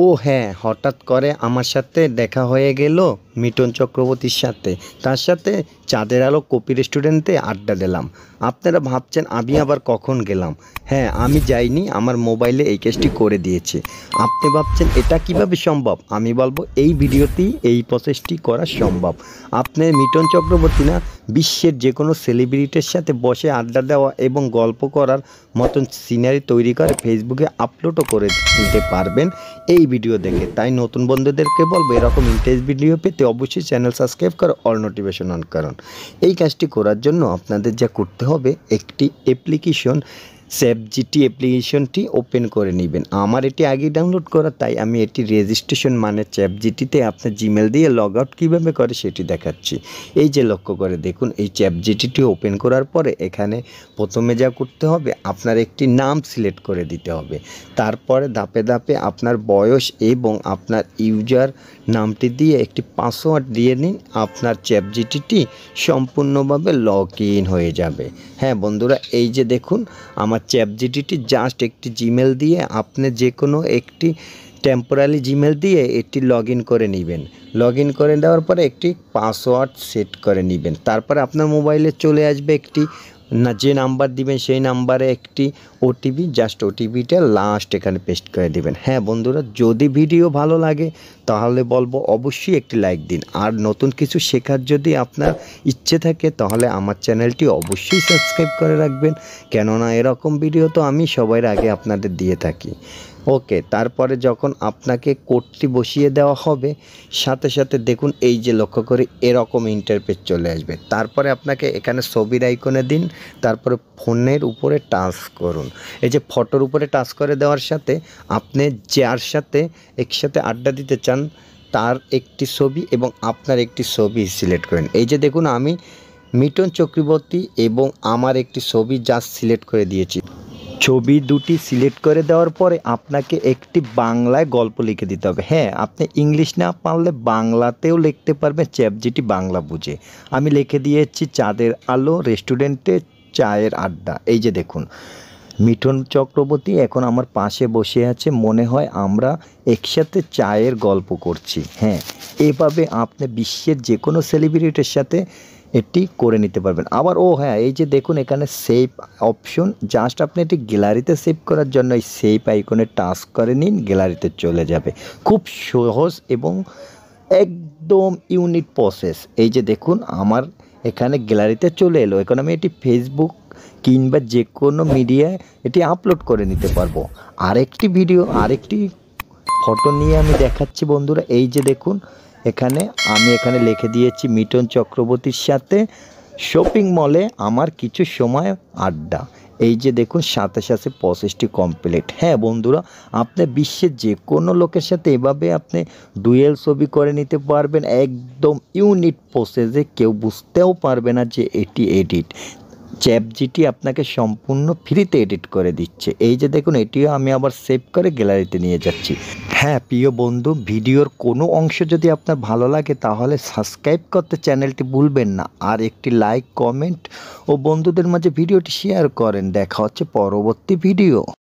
ও হ্যাঁ, হঠাৎ করে আমার সাথে দেখা হয়ে গেল মিঠুন চক্রবর্তীর সাথে। তার সাথে চাঁদের আলো কপি রেস্টুরেন্টে আড্ডা দিলাম। আপনারা ভাবছেন আমি আবার কখন গেলাম? হ্যাঁ, আমি যাইনি, আমার মোবাইলে এই কেসটি করে দিয়েছে। আপনি ভাবছেন এটা কিভাবে সম্ভব? আমি বলবো এই ভিডিওতেই এই প্রসেসটি করা সম্ভব। আপনি মিঠুন চক্রবর্তী না, বিশ্বের যে কোনো সেলিব্রিটির সাথে বসে আড্ডা দেওয়া এবং গল্প করার মতন সিনারি তৈরি করে ফেসবুকে আপলোডও করে দিতে পারবেন এই ভিডিও দেখে। তাই নতুন বন্ধুদেরকে বলবো এরকম ইন্টারেস্ট ভিডিও পেতে অবশ্যই চ্যানেল সাবস্ক্রাইব করে অল নোটিফিকেশন অন করুন। এই কাজটি করার জন্য আপনাদের যা করতে হবে, একটি অ্যাপ্লিকেশন চ্যাটজিপিটি অ্যাপ্লিকেশনটি ওপেন করে নেবেন। আমার এটি আগেই ডাউনলোড করা, তাই আমি এটি রেজিস্ট্রেশন মানে চ্যাটজিপিটিতে আপনার জিমেল দিয়ে লগ আউট কীভাবে করে সেটি দেখাচ্ছি। এই যে লক্ষ্য করে দেখুন, এই চ্যাটজিপিটি ওপেন করার পরে এখানে প্রথমে যা করতে হবে, আপনার একটি নাম সিলেক্ট করে দিতে হবে। তারপরে ধাপে ধাপে আপনার বয়স এবং আপনার ইউজার নামটি দিয়ে একটি পাসওয়ার্ড দিয়ে নিন। আপনার চ্যাটজিপিটি সম্পূর্ণভাবে লগ ইন হয়ে যাবে। হ্যাঁ বন্ধুরা, এই যে দেখুন আমার চ্যাটজিপিটি জাস্ট একটি জিমেল দিয়ে আপনি যে কোনো একটি টেম্পোরারি জিমেল দিয়ে এটি লগ ইন করে নেবেন। লগ ইন করে দেওয়ার পরে একটি পাসওয়ার্ড সেট করে নেবেন। তারপরে আপনার মোবাইলে চলে আসবে একটি যে নাম্বার দিবেন সেই নাম্বারে একটি ওটিপি, জাস্ট ওটিপিটা লাস্ট এখানে পেস্ট করে দিবেন। হ্যাঁ বন্ধুরা, যদি ভিডিও ভালো লাগে তাহলে বলবো অবশ্যই একটি লাইক দিন। আর নতুন কিছু শেখার যদি আপনার ইচ্ছে থাকে তাহলে আমার চ্যানেলটি অবশ্যই সাবস্ক্রাইব করে রাখবেন, কেননা এরকম ভিডিও তো আমি সবার আগে আপনাদের দিয়ে থাকি। ওকে, তারপরে যখন আপনাকে কোডটি বসিয়ে দেওয়া হবে, সাথে সাথে দেখুন এই যে লক্ষ্য করে এরকম ইন্টারফেস চলে আসবে। তারপরে আপনাকে এখানে ছবির আইকনে দিন, তারপরে ফোনের উপরে টাচ করুন। এই যে ফটোর উপরে টাচ করে দেওয়ার সাথে আপনি যার সাথে একসাথে আড্ডা দিতে চান তার একটি ছবি এবং আপনার একটি ছবি সিলেক্ট করেন। এই যে দেখুন আমি মিঠুন চক্রবর্তী এবং আমার একটি ছবি জাস্ট সিলেক্ট করে দিয়েছি। ছবি দুটি সিলেক্ট করে দেওয়ার পরে আপনাকে একটি বাংলায় গল্প লিখে দিতে হবে। হ্যাঁ, আপনি ইংলিশ না পারলে বাংলাতেও লিখতে পারবেন, চ্যাটজিপিটি বাংলা বুঝে। আমি লিখে দিয়েছি চাঁদের আলো রেস্টুরেন্টে চায়ের আড্ডা। এই যে দেখুন মিঠুন চক্রবর্তী এখন আমার পাশে বসে আছে, মনে হয় আমরা একসাথে চায়ের গল্প করছি। হ্যাঁ, এভাবে আপনি বিশ্বের যে কোনো সেলিব্রিটির সাথে এটি করে নিতে পারবেন। আবার হ্যাঁ, এই যে দেখুন এখানে সেভ অপশন, জাস্ট আপনি এটি গ্যালারিতে সেভ করার জন্য এই সেভ আইকনে টাচ করে নিন, গ্যালারিতে চলে যাবে। খুব সহজ এবং একদম ইউনিক প্রসেস। এই যে দেখুন আমার এখানে গ্যালারিতে চলে এলো। এখন আমি এটি ফেসবুক কিংবা যে কোনো মিডিয়ায় এটি আপলোড করে নিতে পারবো। আরেকটি ভিডিও আরেকটি ফটো নিয়ে আমি দেখাচ্ছি বন্ধুরা। এই যে দেখুন আমি এখানে লিখে দিয়েছি মিঠুন চক্রবর্তীর সাথে শপিং মলে আমার কিছু সময় আড্ডা। এই যে দেখুন সাথে সাথে প্রসেসটি কমপ্লিট। হ্যাঁ বন্ধুরা, আপনি বিশ্বের যে কোনো লোকের সাথে এভাবে আপনি ডুয়েল ছবি করে নিতে পারবেন একদম ইউনিক প্রসেসে, কেউ বুঝতেও পারবে না যে এটি এডিট। চ্যাটজিপিটি আপনাকে সম্পূর্ণ ফ্রিতে এডিট করে দিচ্ছে। এই যে দেখুন এটিও আমি আবার সেভ করে গ্যালারিতে নিয়ে যাচ্ছি। হ্যাঁ প্রিয় বন্ধু, ভিডিওর কোনো অংশ যদি আপনার ভালো লাগে তাহলে সাবস্ক্রাইব করতে চ্যানেলটি ভুলবেন না, আর একটি লাইক কমেন্ট ও বন্ধুদের মাঝে ভিডিওটি শেয়ার করেন। দেখা হচ্ছে পরবর্তী ভিডিও।